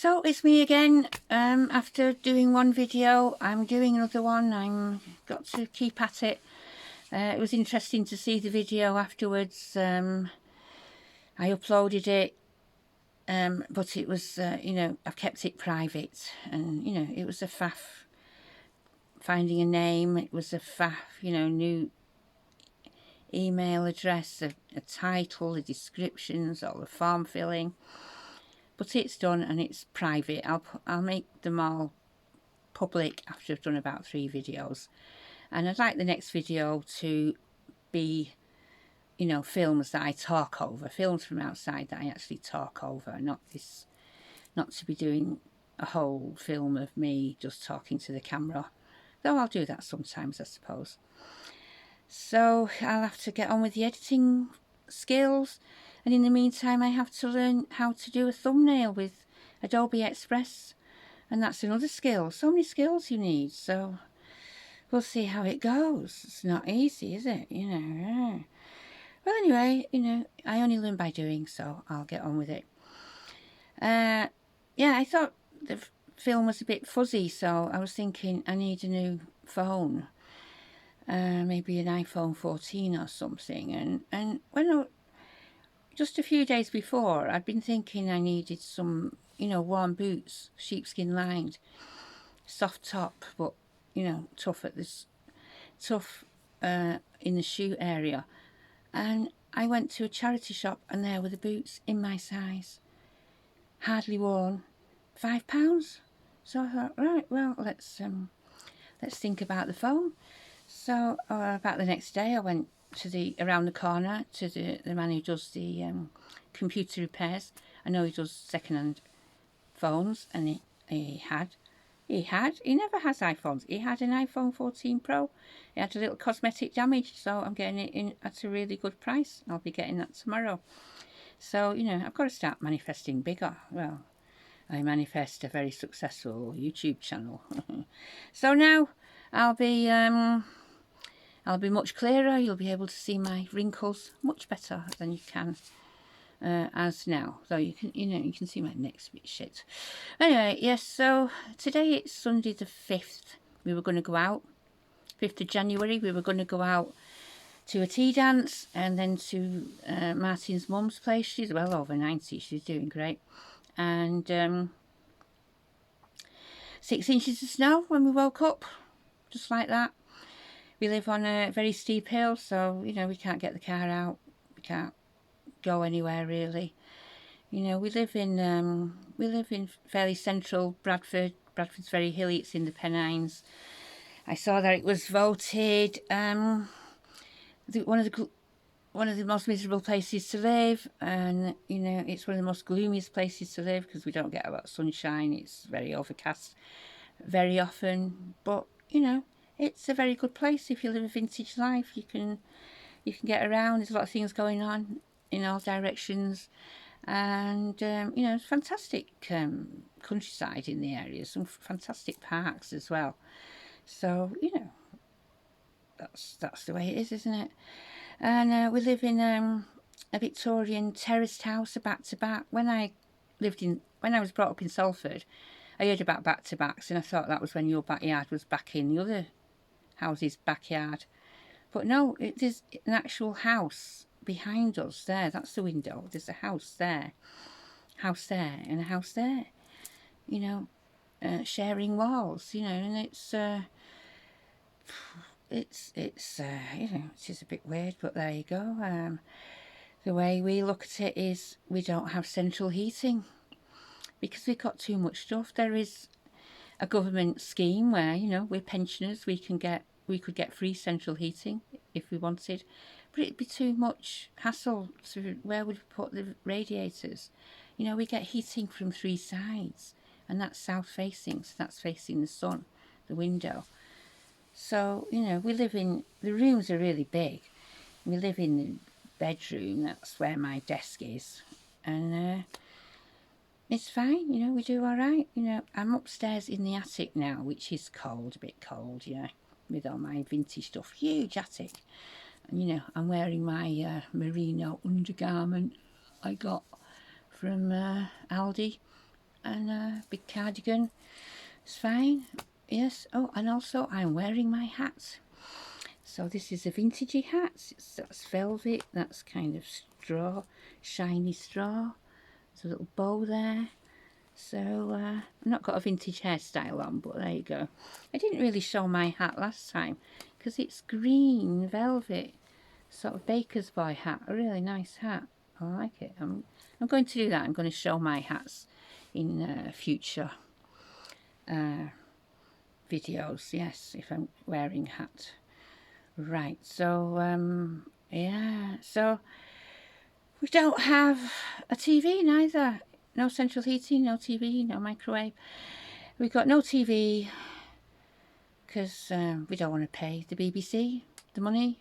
So it's me again. After doing one video, I'm doing another one. I'm got to keep at it. It was interesting to see the video afterwards. I uploaded it, but it was, you know, I've kept it private, and you know, it was a faff finding a name. It was a faff, you know, new email address, a title, the descriptions, all the form filling. But it's done and it's private. I'll make them all public after I've done about 3 videos, and I'd like the next video to be, you know, films that I talk over, films from outside that I actually talk over, not to be doing a whole film of me just talking to the camera, though I'll do that sometimes, I suppose. So I'll have to get on with the editing skills, and in the meantime I have to learn how to do a thumbnail with Adobe Express, and that's another skill. So many skills you need, so we'll see how it goes. It's not easy, is it? You know. Well, anyway, you know, I only learn by doing, so I'll get on with it. Yeah, I thought the film was a bit fuzzy, so I was thinking I need a new phone. Maybe an iPhone 14 or something, and when just a few days before, I'd been thinking I needed some, you know, warm boots, sheepskin lined, soft top, but you know, tough in the shoe area. And I went to a charity shop, and there were the boots in my size, hardly worn, £5. So I thought, right, well, let's think about the phone. So about the next day, I went to around the corner to the man who does the computer repairs. I know he does second-hand phones, and he never has iPhones. He had an iPhone 14 Pro. It had a little cosmetic damage, so I'm getting it in at a really good price. I'll be getting that tomorrow. So, you know, I've got to start manifesting bigger. Well, I manifest a very successful YouTube channel. So now I'll be much clearer. You'll be able to see my wrinkles much better than you can as now. So you can see my neck's a bit shit. Anyway, yes, so today it's Sunday the 5th. We were going to go out, 5th of January, we were going to go out to a tea dance, and then to Martin's mum's place. She's well over 90, she's doing great. And 6 inches of snow when we woke up, just like that. We live on a very steep hill, so, you know, we can't get the car out. We can't go anywhere, really. You know, we live in fairly central Bradford. Bradford's very hilly. It's in the Pennines. I saw that it was voted one of the most miserable places to live, and you know, it's one of the most gloomiest places to live because we don't get a lot of sunshine. It's very overcast very often, but you know, it's a very good place if you live a vintage life. You can get around. There's a lot of things going on in all directions, and you know, fantastic countryside in the area. Some fantastic parks as well. So you know, that's the way it is, isn't it? And we live in a Victorian terraced house, a back-to-back. When I was brought up in Salford, I heard about back-to-backs, and I thought that was when your backyard was back in the other house's backyard. But no, it is an actual house behind us there. That's the window. There's a house there, and a house there. You know, sharing walls. You know, and it's you know, it is a bit weird, but there you go. The way we look at it is we don't have central heating because we've got too much stuff. There is a government scheme where, you know, we're pensioners, we could get free central heating if we wanted, but it'd be too much hassle. So where would we put the radiators? You know, we get heating from 3 sides, and that's south facing, so that's facing the sun, the window. So, you know, the rooms are really big. We live in the bedroom, that's where my desk is. And it's fine, you know, we do all right. You know, I'm upstairs in the attic now, which is cold, a bit cold, yeah, with all my vintage stuff. Huge attic. And, you know, I'm wearing my merino undergarment I got from Aldi. and a big cardigan. It's fine. Yes. Oh, and also I'm wearing my hat. So this is a vintagey hat. That's velvet. That's kind of straw, shiny straw. There's a little bow there. So I've not got a vintage hairstyle on, but there you go. I didn't really show my hat last time because it's green velvet, sort of baker's boy hat. A really nice hat. I like it. I'm going to do that. I'm going to show my hats in future videos. Yes, if I'm wearing a hat. Right. So yeah. So we don't have a TV neither. No central heating, no TV, no microwave. We've got no TV because we don't want to pay the BBC the money,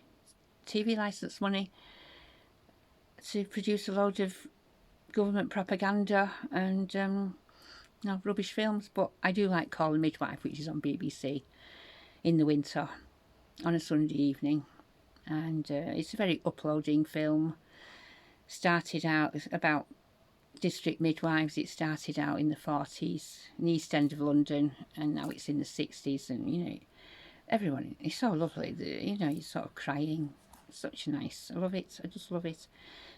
TV licence money, to produce a load of government propaganda and no, rubbish films. But I do like Call the Midwife, which is on BBC in the winter on a Sunday evening. And it's a very uploading film. Started out about district midwives. It started out in the 40s in the East End of London, and now it's in the 60s, and you know, everyone, it's so lovely. You know, you're sort of crying. It's such nice. I love it. I just love it.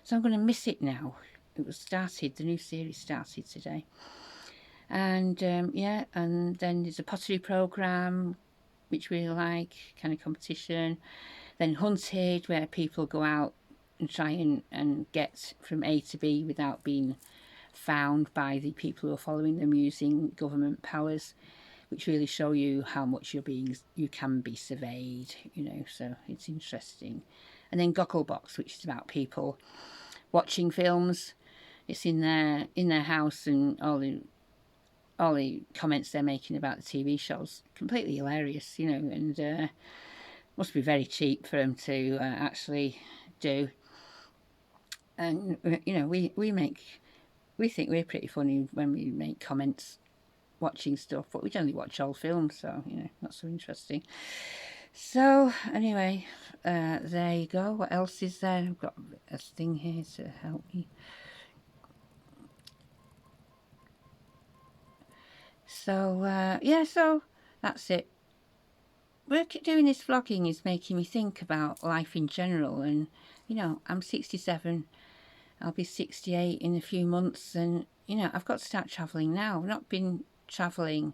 So I'm going to miss it now. It was started, the new series started today. And yeah, and then there's a pottery programme which we like, kind of competition. Then Hunted, where people go out and try and get from A to B without being found by the people who are following them using government powers, which really show you how much you can be surveyed, you know, so it's interesting. And then Gogglebox, which is about people watching films. It's in their house, and all the comments they're making about the TV shows, completely hilarious, you know, and must be very cheap for them to actually do. And you know, we think we're pretty funny when we make comments watching stuff, but we generally watch old films, so you know, not so interesting. So anyway, there you go. What else is there? I've got a thing here to help me. So yeah, so that's it. Doing this vlogging is making me think about life in general, and you know, I'm 67. I'll be 68 in a few months, and you know, I've got to start travelling now. I've not been travelling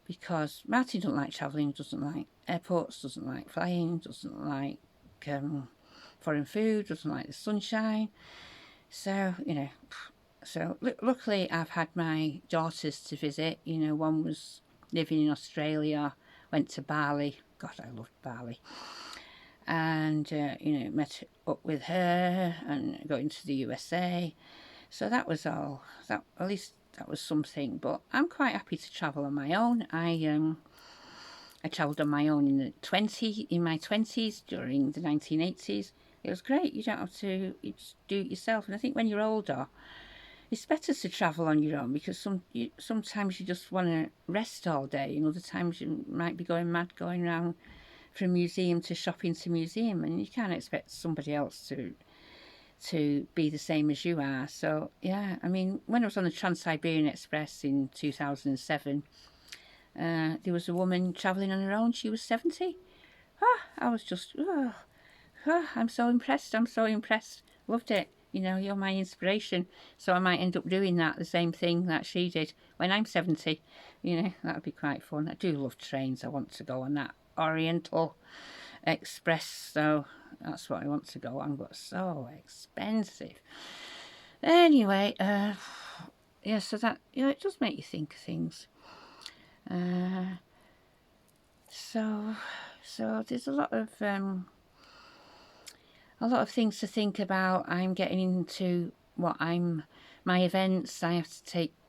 because Martin doesn't like travelling, doesn't like airports, doesn't like flying, doesn't like foreign food, doesn't like the sunshine. So, you know, so luckily I've had my daughters to visit. You know, one was living in Australia, went to Bali. God, I loved Bali. And, you know, met up with her and going to the USA. So that was all. At least that was something. But I'm quite happy to travel on my own. I travelled on my own in my 20s during the 1980s. It was great. You don't have to do it yourself. And I think when you're older, it's better to travel on your own, because sometimes you just want to rest all day, and other times you might be going mad going around from museum to shopping to museum, and you can't expect somebody else to be the same as you are. So yeah, I mean, when I was on the Trans-Siberian Express in 2007, there was a woman travelling on her own. She was 70. I was just, I'm so impressed. I'm so impressed. Loved it. You know, you're my inspiration. So I might end up doing the same thing that she did when I'm 70. You know, that would be quite fun. I do love trains. I want to go on that Oriental Express. So that's what I want to go on, but so expensive. Anyway, yeah, so that, you know, it does make you think of things. So there's a lot of things to think about. I'm getting into my events. I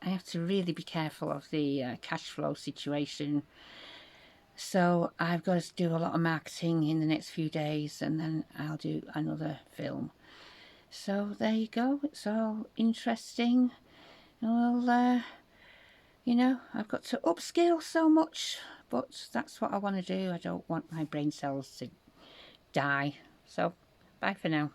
have to really be careful of the cash flow situation. So I've got to do a lot of marketing in the next few days, and then I'll do another film. So there you go. It's all interesting. Well, you know, I've got to upskill so much, but that's what I want to do. I don't want my brain cells to die. So bye for now.